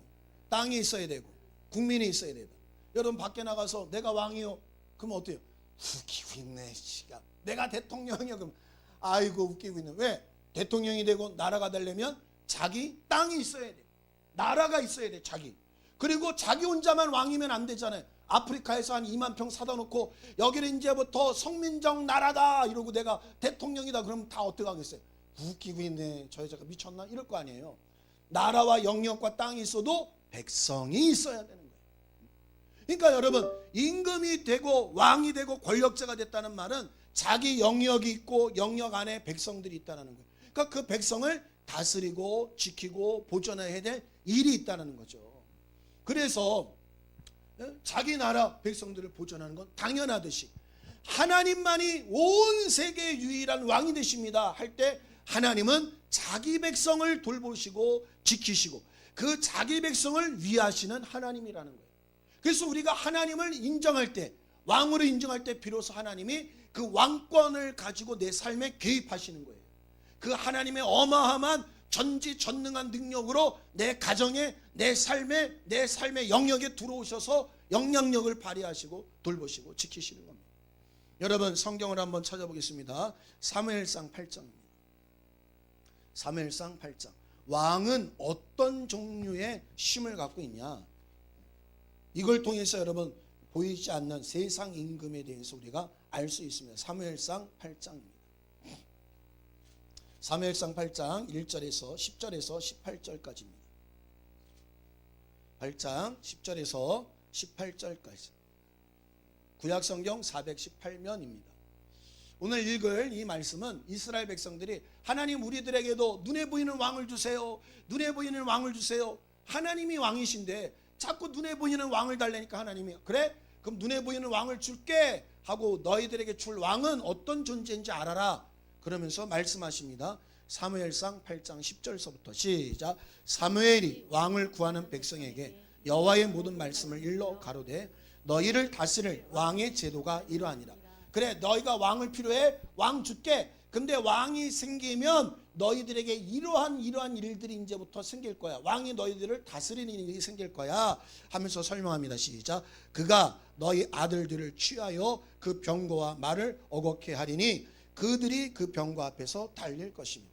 땅이 있어야 되고 국민이 있어야 되다. 여러분 밖에 나가서 내가 왕이요. 그럼 어때요? 웃기고 있네. 시간. 내가 대통령이요. 그럼 아이고 웃기고 있네. 왜? 대통령이 되고 나라가 되려면 자기 땅이 있어야 돼. 나라가 있어야 돼. 자기. 그리고 자기 혼자만 왕이면 안 되잖아요. 아프리카에서 한 2만 평 사다 놓고 여기는 이제부터 성민정 나라다 이러고 내가 대통령이다 그러면 다 어떻게 하겠어요? 웃기고 있네. 저 여자가 미쳤나? 이럴 거 아니에요. 나라와 영역과 땅이 있어도 백성이 있어야 되는 거예요. 그러니까 여러분 임금이 되고 왕이 되고 권력자가 됐다는 말은 자기 영역이 있고 영역 안에 백성들이 있다는 거예요. 그러니까 그 백성을 다스리고 지키고 보존해야 될 일이 있다는 거죠. 그래서 자기 나라 백성들을 보존하는 건 당연하듯이 하나님만이 온 세계의 유일한 왕이 되십니다 할 때 하나님은 자기 백성을 돌보시고 지키시고 그 자기 백성을 위하시는 하나님이라는 거예요. 그래서 우리가 하나님을 인정할 때 왕으로 인정할 때 비로소 하나님이 그 왕권을 가지고 내 삶에 개입하시는 거예요. 그 하나님의 어마어마한 전지전능한 능력으로 내 가정에 내 삶의 영역에 들어오셔서 영향력을 발휘하시고 돌보시고 지키시는 겁니다. 여러분 성경을 한번 찾아보겠습니다. 사무엘상 8장입니다. 사무엘상 8장. 왕은 어떤 종류의 힘을 갖고 있냐, 이걸 통해서 여러분 보이지 않는 세상 임금에 대해서 우리가 알 수 있습니다. 사무엘상 8장입니다. 사무엘상 8장 1절에서 10절에서 18절까지입니다. 8장 10절에서 18절까지. 구약성경 418면입니다. 오늘 읽을 이 말씀은 이스라엘 백성들이 하나님 우리들에게도 눈에 보이는 왕을 주세요, 눈에 보이는 왕을 주세요. 하나님이 왕이신데 자꾸 눈에 보이는 왕을 달라니까 하나님이 그래? 그럼 눈에 보이는 왕을 줄게 하고 너희들에게 줄 왕은 어떤 존재인지 알아라 그러면서 말씀하십니다. 사무엘상 8장 10절서부터 시작. 사무엘이 왕을 구하는 백성에게 여호와의 모든 말씀을 일러 가로되 너희를 다스릴 왕의 제도가 이러하니라. 그래, 너희가 왕을 필요해? 왕 줄게. 근데 왕이 생기면 너희들에게 이러한 일들이 이제부터 생길 거야. 왕이 너희들을 다스리는 일이 생길 거야 하면서 설명합니다. 시작. 그가 너희 아들들을 취하여 그 병거와 말을 어겁게 하리니 그들이 그 병거 앞에서 달릴 것이며.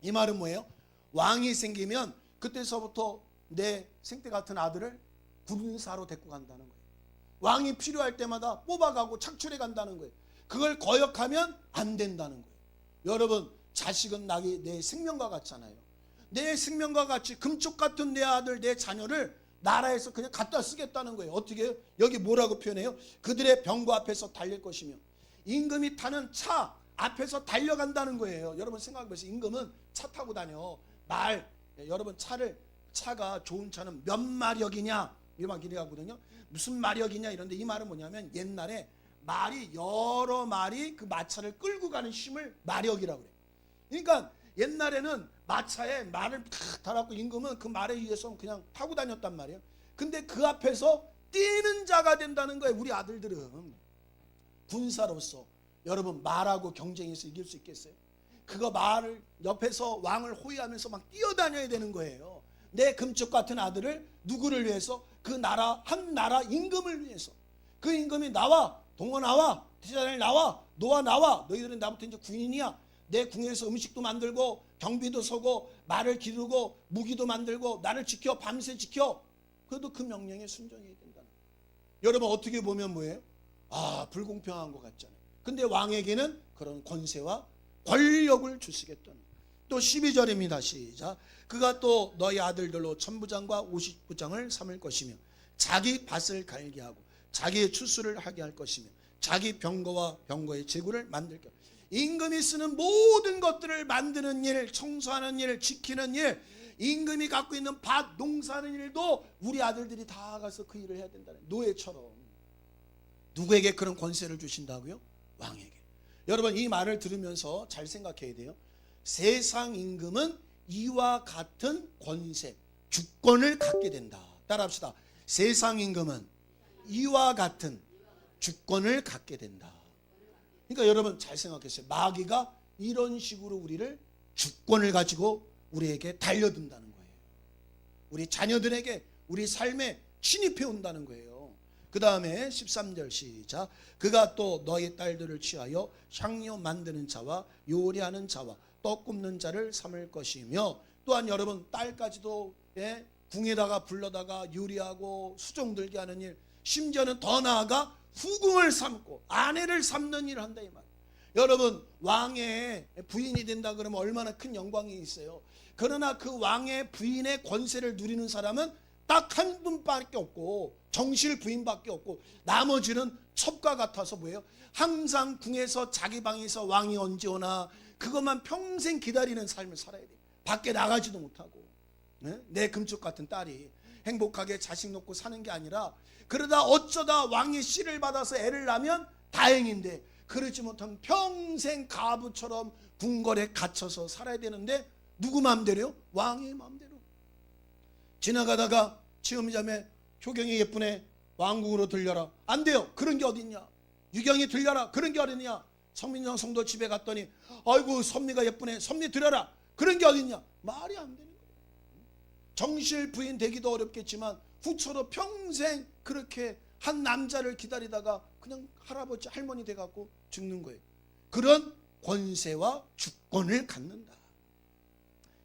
이 말은 뭐예요? 왕이 생기면 그때서부터 내 생태 같은 아들을 군사로 데리고 간다는 거예요. 왕이 필요할 때마다 뽑아가고 착출해 간다는 거예요. 그걸 거역하면 안 된다는 거예요. 여러분, 자식은 내 생명과 같잖아요. 내 생명과 같이 금쪽 같은 내 아들, 내 자녀를 나라에서 그냥 갖다 쓰겠다는 거예요. 어떻게 해요? 여기 뭐라고 표현해요? 그들의 병거 앞에서 달릴 것이며. 임금이 타는 차 앞에서 달려간다는 거예요. 여러분 생각해보세요. 임금은 차 타고 다녀. 여러분 차가 좋은 차는 몇 마력이냐 이만 기대하거든요. 무슨 마력이냐 이런데 이 말은 뭐냐면 옛날에 말이 여러 마리 그 마차를 끌고 가는 힘을 마력이라고 그래요. 그러니까 옛날에는 마차에 말을 탁 달았고 임금은 그 말에 의해서 그냥 타고 다녔단 말이에요. 근데 그 앞에서 뛰는 자가 된다는 거예요. 우리 아들들은 군사로서 여러분 말하고 경쟁해서 이길 수 있겠어요? 그거 말을 옆에서 왕을 호위하면서 막 뛰어다녀야 되는 거예요. 내 금쪽 같은 아들을 누구를 위해서? 그 나라 한 나라 임금을 위해서. 그 임금이 나와, 동어 나와, 대자단에 나와, 노아 나와. 너희들은 나부터 이제 군인이야. 내 궁에서 음식도 만들고 경비도 서고 말을 기르고 무기도 만들고 나를 지켜, 밤새 지켜. 그래도 그 명령에 순종해야 된다는 거예요. 여러분 어떻게 보면 뭐예요? 불공평한 것 같잖아요. 근데 왕에게는 그런 권세와 권력을 주시겠다는 거예요. 또 12절입니다. 시작. 그가 또 너희 아들들로 천부장과 오십부장을 삼을 것이며 자기 밭을 갈게 하고 자기의 추수를 하게 할 것이며 자기 병거와 병거의 제구를 만들 것. 임금이 쓰는 모든 것들을 만드는 일, 청소하는 일, 지키는 일, 임금이 갖고 있는 밭, 농사하는 일도 우리 아들들이 다 가서 그 일을 해야 된다는 노예처럼. 누구에게 그런 권세를 주신다고요? 왕에게. 여러분 이 말을 들으면서 잘 생각해야 돼요. 세상 임금은 이와 같은 권세, 주권을 갖게 된다. 따라합시다. 세상 임금은 이와 같은 주권을 갖게 된다. 그러니까 여러분 잘 생각했어요. 마귀가 이런 식으로 우리를 주권을 가지고 우리에게 달려든다는 거예요. 우리 자녀들에게 우리 삶에 침입해 온다는 거예요. 그 다음에 13절 시작. 그가 또 너희 딸들을 취하여 향료 만드는 자와 요리하는 자와 떡 굽는 자를 삼을 것이며. 또한 여러분 딸까지도 궁에다가 불러다가 요리하고 수종 들게 하는 일, 심지어는 더 나아가 후궁을 삼고 아내를 삼는 일을 한다 이 말. 여러분 왕의 부인이 된다 그러면 얼마나 큰 영광이 있어요. 그러나 그 왕의 부인의 권세를 누리는 사람은 딱 한 분밖에 없고 정실 부인밖에 없고 나머지는 첩과 같아서 뭐예요? 항상 궁에서 자기 방에서 왕이 언제 오나 그것만 평생 기다리는 삶을 살아야 돼요. 밖에 나가지도 못하고. 내 금쪽 같은 딸이 행복하게 자식 놓고 사는 게 아니라 그러다 어쩌다 왕의 씨를 받아서 애를 낳으면 다행인데 그러지 못하면 평생 가부처럼 궁궐에 갇혀서 살아야 되는데 누구 마음대로요? 왕의 마음대로. 지나가다가 치음자매 효경이 예쁘네 왕궁으로 들려라. 안 돼요. 그런 게 어딨냐. 유경이 들려라. 그런 게 어딨냐. 성민정 성도 집에 갔더니 아이고 선미가 예쁘네. 선미 들여라. 그런 게 어딨냐. 말이 안 되는 거예요. 정실 부인 되기도 어렵겠지만 후처로 평생 그렇게 한 남자를 기다리다가 그냥 할아버지 할머니 돼갖고 죽는 거예요. 그런 권세와 주권을 갖는다.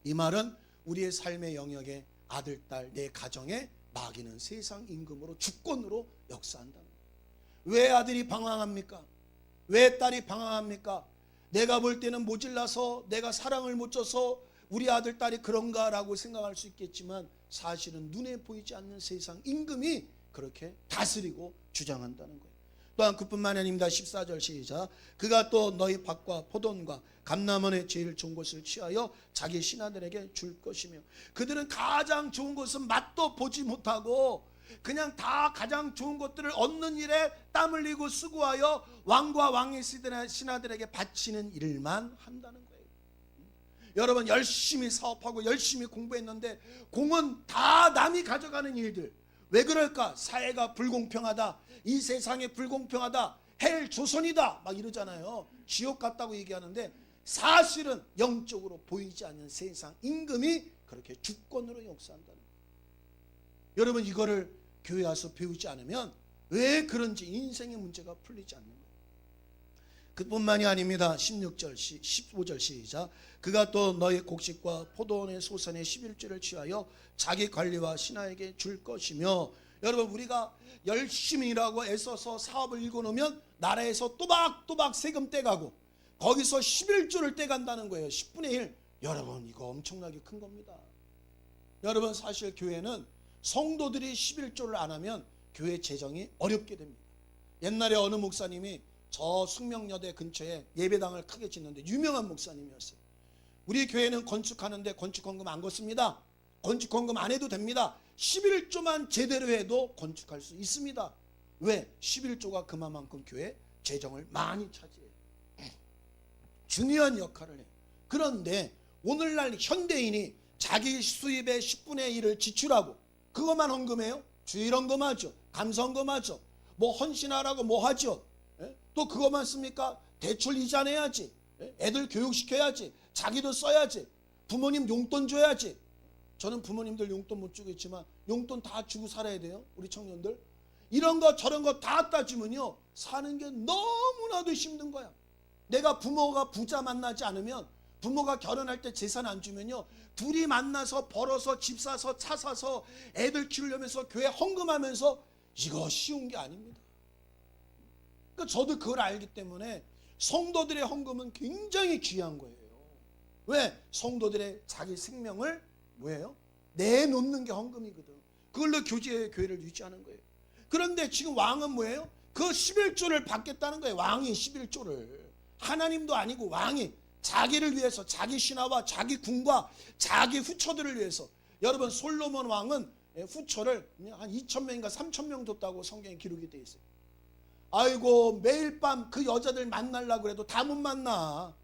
이 말은 우리의 삶의 영역에 아들, 딸, 내 가정에 마귀는 세상 임금으로 주권으로 역사한다는 거예요. 왜 아들이 방황합니까? 왜 딸이 방황합니까? 내가 볼 때는 모질라서, 내가 사랑을 못 줘서 우리 아들, 딸이 그런가라고 생각할 수 있겠지만 사실은 눈에 보이지 않는 세상 임금이 그렇게 다스리고 주장한다는 거예요. 또한 그뿐만이 아닙니다. 14절 시작. 그가 또 너희 밭과 포도원과 감람원의 제일 좋은 것을 취하여 자기 신하들에게 줄 것이며, 그들은 가장 좋은 것은 맛도 보지 못하고 그냥 다 가장 좋은 것들을 얻는 일에 땀 흘리고 수고하여 왕과 왕의 신하들에게 바치는 일만 한다는 거예요. 여러분, 열심히 사업하고 열심히 공부했는데 공은 다 남이 가져가는 일들. 왜 그럴까? 사회가 불공평하다, 이 세상이 불공평하다, 헬 조선이다 막 이러잖아요. 지옥 같다고 얘기하는데 사실은 영적으로 보이지 않는 세상 임금이 그렇게 주권으로 역사한다는 거예요. 여러분, 이거를 교회 와서 배우지 않으면 왜 그런지 인생의 문제가 풀리지 않는 거예요. 그뿐만이 아닙니다. 16절 15절 시작. 그가 또 너희 곡식과 포도원의 소산의 11조를 취하여 자기 관리와 신하에게 줄 것이며, 여러분, 우리가 열심히 일하고 애써서 사업을 일궈놓으면 나라에서 또박또박 세금 떼가고 거기서 11조를 떼간다는 거예요. 10분의 1. 여러분, 이거 엄청나게 큰 겁니다. 여러분, 사실 교회는 성도들이 11조를 안 하면 교회 재정이 어렵게 됩니다. 옛날에 어느 목사님이 저 숙명여대 근처에 예배당을 크게 짓는데 유명한 목사님이었어요. 우리 교회는 건축하는데 건축헌금 안 걷습니다. 건축헌금 안 해도 됩니다. 11조만 제대로 해도 건축할 수 있습니다. 왜? 11조가 그만큼 교회 재정을 많이 차지해요. 중요한 역할을 해요. 그런데 오늘날 현대인이 자기 수입의 10분의 1을 지출하고 그것만 헌금해요? 주일 헌금하죠. 감사헌금하죠. 뭐 헌신하라고 뭐 하죠. 또 그것만 씁니까? 대출 이자 내야지. 애들 교육시켜야지. 자기도 써야지. 부모님 용돈 줘야지. 저는 부모님들 용돈 못 주겠지만 용돈 다 주고 살아야 돼요. 우리 청년들. 이런 거 저런 거 다 따지면요, 사는 게 너무나도 힘든 거야. 내가 부모가 부자 만나지 않으면, 부모가 결혼할 때 재산 안 주면요, 둘이 만나서 벌어서 집 사서 차 사서 애들 키우려면서 교회 헌금하면서 이거 쉬운 게 아닙니다. 그러니까 저도 그걸 알기 때문에 성도들의 헌금은 굉장히 귀한 거예요. 왜? 성도들의 자기 생명을 뭐예요? 내놓는 게 헌금이거든. 그걸로 교회를 유지하는 거예요. 그런데 지금 왕은 뭐예요? 그 11조를 받겠다는 거예요. 왕이 11조를. 하나님도 아니고 왕이 자기를 위해서, 자기 신하와 자기 군과 자기 후처들을 위해서. 여러분, 솔로몬 왕은 후처를 한 2,000명인가 3,000명 뒀다고 성경에 기록이 되어 있어요. 아이고, 매일 밤 그 여자들 만나려고 해도 다 못 만나.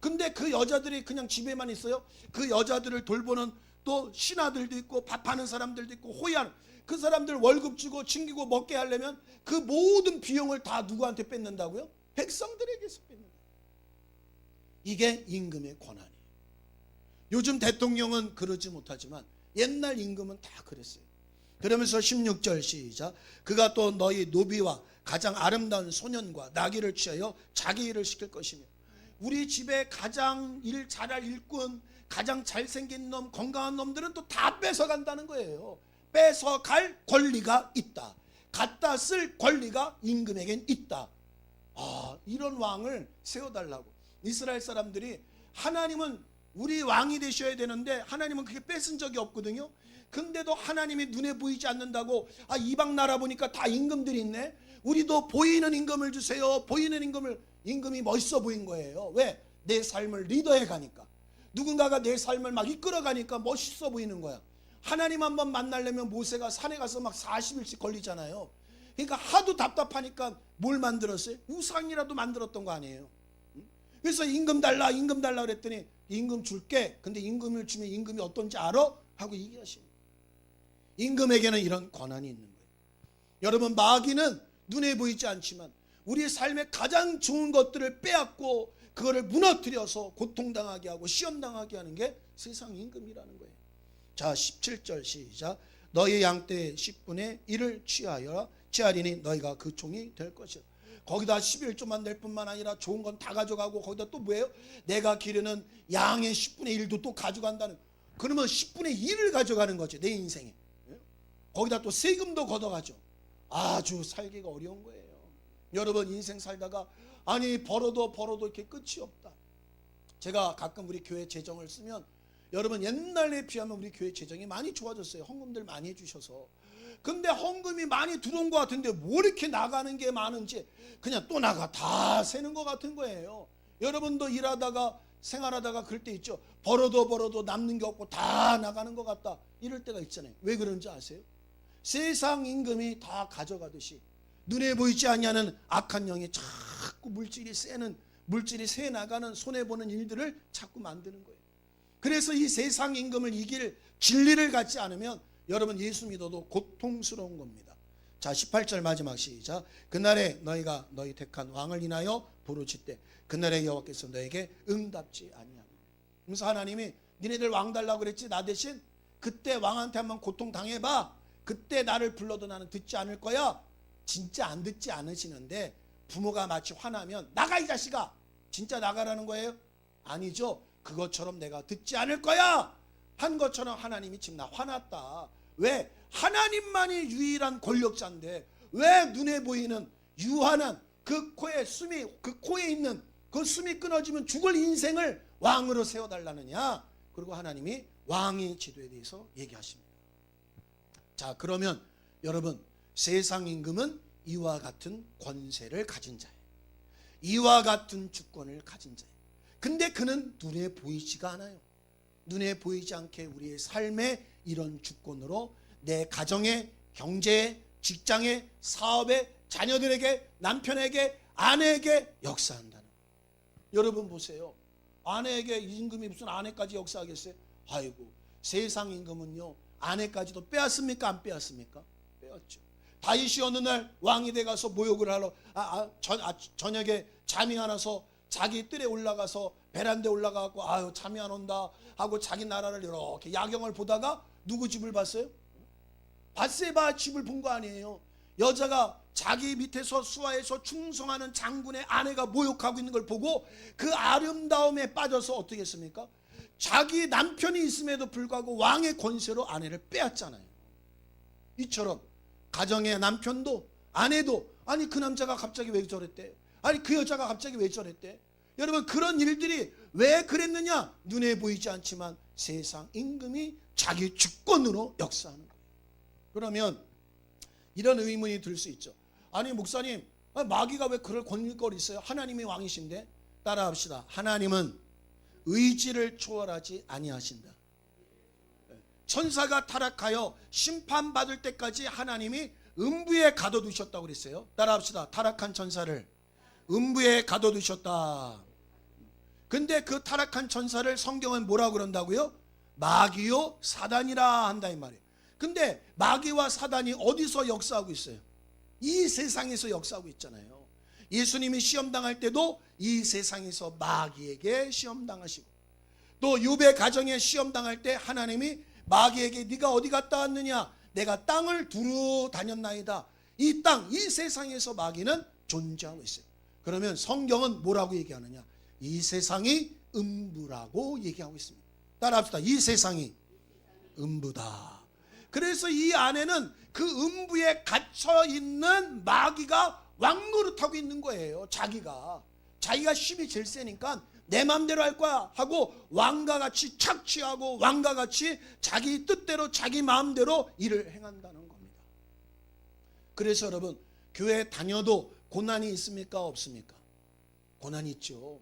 근데 그 여자들이 그냥 집에만 있어요? 그 여자들을 돌보는 또 신하들도 있고 밥하는 사람들도 있고 호의하는 그 사람들 월급 주고 챙기고 먹게 하려면 그 모든 비용을 다 누구한테 뺏는다고요? 백성들에게서 뺏는다. 이게 임금의 권한이에요. 요즘 대통령은 그러지 못하지만 옛날 임금은 다 그랬어요. 그러면서 16절 시작. 그가 또 너희 노비와 가장 아름다운 소년과 나귀를 취하여 자기 일을 시킬 것이며, 우리 집에 가장 일 잘할 일꾼, 가장 잘생긴 놈, 건강한 놈들은 또 다 뺏어간다는 거예요. 뺏어갈 권리가 있다. 갖다 쓸 권리가 임금에겐 있다. 이런 왕을 세워달라고. 이스라엘 사람들이 하나님은 우리 왕이 되셔야 되는데 하나님은 그게 뺏은 적이 없거든요. 근데도 하나님이 눈에 보이지 않는다고, 이방 나라 보니까 다 임금들이 있네, 우리도 보이는 임금을 주세요. 보이는 임금이 멋있어 보인 거예요. 왜? 내 삶을 리더해 가니까. 누군가가 내 삶을 막 이끌어 가니까 멋있어 보이는 거야. 하나님 한번 만나려면 모세가 산에 가서 막 40일씩 걸리잖아요. 그러니까 하도 답답하니까 뭘 만들었어요? 우상이라도 만들었던 거 아니에요. 그래서 임금 달라 그랬더니 임금 줄게. 근데 임금을 주면 임금이 어떤지 알아? 하고 얘기하시는 거예요. 임금에게는 이런 권한이 있는 거예요. 여러분, 마귀는 눈에 보이지 않지만 우리의 삶의 가장 좋은 것들을 빼앗고 그거를 무너뜨려서 고통당하게 하고 시험당하게 하는 게 세상 임금이라는 거예요. 자, 17절 시작. 너희 양떼의 10분의 1을 취하여 채하리니 너희가 그 종이 될 것이라. 거기다 11조만 낼 뿐만 아니라 좋은 건 다 가져가고 거기다 또 뭐예요? 내가 기르는 양의 10분의 1도 또 가져간다는. 그러면 10분의 1을 가져가는 거죠, 내 인생에. 거기다 또 세금도 걷어가죠. 아주 살기가 어려운 거예요. 여러분, 인생 살다가 아니 벌어도 이렇게 끝이 없다. 제가 가끔 우리 교회 재정을 쓰면, 여러분 옛날에 비하면 우리 교회 재정이 많이 좋아졌어요. 헌금들 많이 해주셔서. 근데 헌금이 많이 들어온 것 같은데 뭐 이렇게 나가는 게 많은지 그냥 또 나가 다 새는 것 같은 거예요. 여러분도 일하다가 생활하다가 그럴 때 있죠. 벌어도 남는 게 없고 다 나가는 것 같다, 이럴 때가 있잖아요. 왜 그런지 아세요? 세상 임금이 다 가져가듯이 눈에 보이지 않냐는 악한 영이 자꾸 물질이 새 나가는 손해보는 일들을 자꾸 만드는 거예요. 그래서 이 세상 임금을 이길 진리를 갖지 않으면 여러분 예수 믿어도 고통스러운 겁니다. 자, 18절 마지막 시작. 그날에 너희가 너희 택한 왕을 인하여 부르짖되 그날에 여호와께서 너에게 응답지 아니하노라. 그래서 하나님이 니네들 왕 달라고 그랬지, 나 대신 그때 왕한테 한번 고통 당해봐. 그때 나를 불러도 나는 듣지 않을 거야. 진짜 안 듣지 않으시는데 부모가 마치 화나면 나가 이 자식아, 진짜 나가라는 거예요? 아니죠. 그것처럼 내가 듣지 않을 거야 한 것처럼 하나님이 지금 나 화났다. 왜? 하나님만이 유일한 권력자인데 왜 눈에 보이는 유한한 그 코에 숨이, 그 코에 있는 그 숨이 끊어지면 죽을 인생을 왕으로 세워달라느냐. 그리고 하나님이 왕의 제도에 대해서 얘기하십니다. 자, 그러면 여러분, 세상 임금은 이와 같은 권세를 가진 자예요. 이와 같은 주권을 가진 자예요. 근데 그는 눈에 보이지가 않아요. 눈에 보이지 않게 우리의 삶에 이런 주권으로 내 가정에, 경제에, 직장에, 사업에, 자녀들에게, 남편에게, 아내에게 역사한다는 거예요. 여러분 보세요. 아내에게 임금이 무슨 아내까지 역사하겠어요? 아이고, 세상 임금은요 아내까지도 빼앗습니까? 안 빼앗습니까? 빼앗죠. 다윗이 어느 날 왕이 돼 가서 모욕을 하러 저녁에 잠이 안 와서 자기 뜰에 올라가서 베란다에 올라가고 아유 잠이 안 온다 하고 자기 나라를 이렇게 야경을 보다가 누구 집을 봤어요? 밧세바 집을 본 거 아니에요. 여자가 자기 밑에서 수하에서 충성하는 장군의 아내가 모욕하고 있는 걸 보고 그 아름다움에 빠져서 어떻게 했습니까? 자기 남편이 있음에도 불구하고 왕의 권세로 아내를 빼앗잖아요. 이처럼 가정의 남편도 아내도 아니 그 남자가 갑자기 왜 저랬대? 아니 그 여자가 갑자기 왜 저랬대? 여러분, 그런 일들이 왜 그랬느냐? 눈에 보이지 않지만 세상 임금이 자기 주권으로 역사하는 거예요. 그러면 이런 의문이 들 수 있죠. 아니 목사님, 마귀가 왜 그럴 권력이 있어요? 하나님이 왕이신데. 따라합시다. 하나님은 의지를 초월하지 아니하신다. 천사가 타락하여 심판받을 때까지 하나님이 음부에 가둬두셨다고 그랬어요. 따라합시다. 타락한 천사를 음부에 가둬두셨다. 근데 그 타락한 천사를 성경은 뭐라고 그런다고요? 마귀요 사단이라 한다 이 말이에요. 근데 마귀와 사단이 어디서 역사하고 있어요? 이 세상에서 역사하고 있잖아요. 예수님이 시험당할 때도 이 세상에서 마귀에게 시험당하시고, 또 욥의 가정에 시험당할 때 하나님이 마귀에게 네가 어디 갔다 왔느냐? 내가 땅을 두루 다녔나이다. 이 땅, 이 세상에서 마귀는 존재하고 있어요. 그러면 성경은 뭐라고 얘기하느냐? 이 세상이 음부라고 얘기하고 있습니다. 따라합시다. 이 세상이 음부다. 그래서 이 안에는 그 음부에 갇혀 있는 마귀가 왕노릇하고 있는 거예요. 자기가 힘이 제일 세니까 내 마음대로 할 거야 하고 왕과 같이 착취하고 왕과 같이 자기 뜻대로 자기 마음대로 일을 행한다는 겁니다. 그래서 여러분, 교회 다녀도 고난이 있습니까? 없습니까? 고난이 있죠.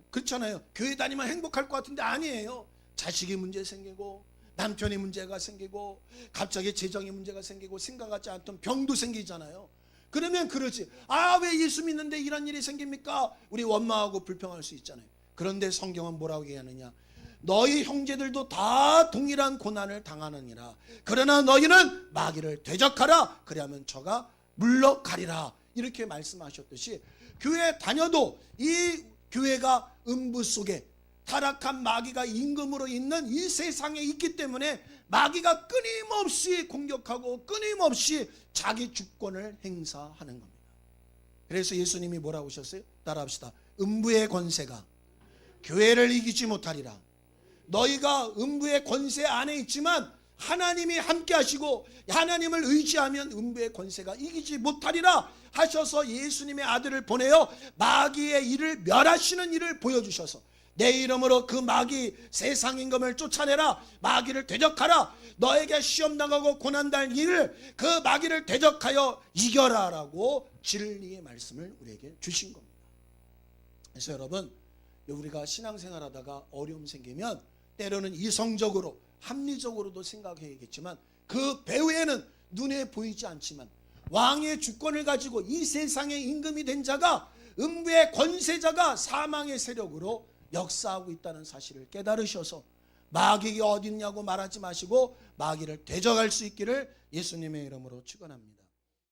그렇잖아요. 교회 다니면 행복할 것 같은데 아니에요. 자식이 문제 생기고 남편의 문제가 생기고 갑자기 재정의 문제가 생기고 생각하지 않던 병도 생기잖아요. 그러면 그러지. 아, 왜 예수 믿는데 이런 일이 생깁니까? 우리 원망하고 불평할 수 있잖아요. 그런데 성경은 뭐라고 얘기하느냐? 너희 형제들도 다 동일한 고난을 당하느니라. 그러나 너희는 마귀를 대적하라. 그리하면 저가 물러가리라. 이렇게 말씀하셨듯이 교회 다녀도 이 교회가 음부 속에 타락한 마귀가 임금으로 있는 이 세상에 있기 때문에 마귀가 끊임없이 공격하고 끊임없이 자기 주권을 행사하는 겁니다. 그래서 예수님이 뭐라고 하셨어요? 따라합시다. 음부의 권세가 교회를 이기지 못하리라. 너희가 음부의 권세 안에 있지만 하나님이 함께 하시고 하나님을 의지하면 음부의 권세가 이기지 못하리라 하셔서 예수님의 아들을 보내어 마귀의 일을 멸하시는 일을 보여주셔서 내 이름으로 그 마귀 세상 임금을 쫓아내라. 마귀를 대적하라. 너에게 시험 당하고 고난당할 일을 그 마귀를 대적하여 이겨라라고 진리의 말씀을 우리에게 주신 겁니다. 그래서 여러분, 우리가 신앙생활하다가 어려움 생기면 때로는 이성적으로 합리적으로도 생각해야겠지만 그 배후에는 눈에 보이지 않지만 왕의 주권을 가지고 이 세상의 임금이 된 자가, 음부의 권세자가 사망의 세력으로 역사하고 있다는 사실을 깨달으셔서 마귀가 어디 있냐고 말하지 마시고 마귀를 대적할 수 있기를 예수님의 이름으로 축원합니다.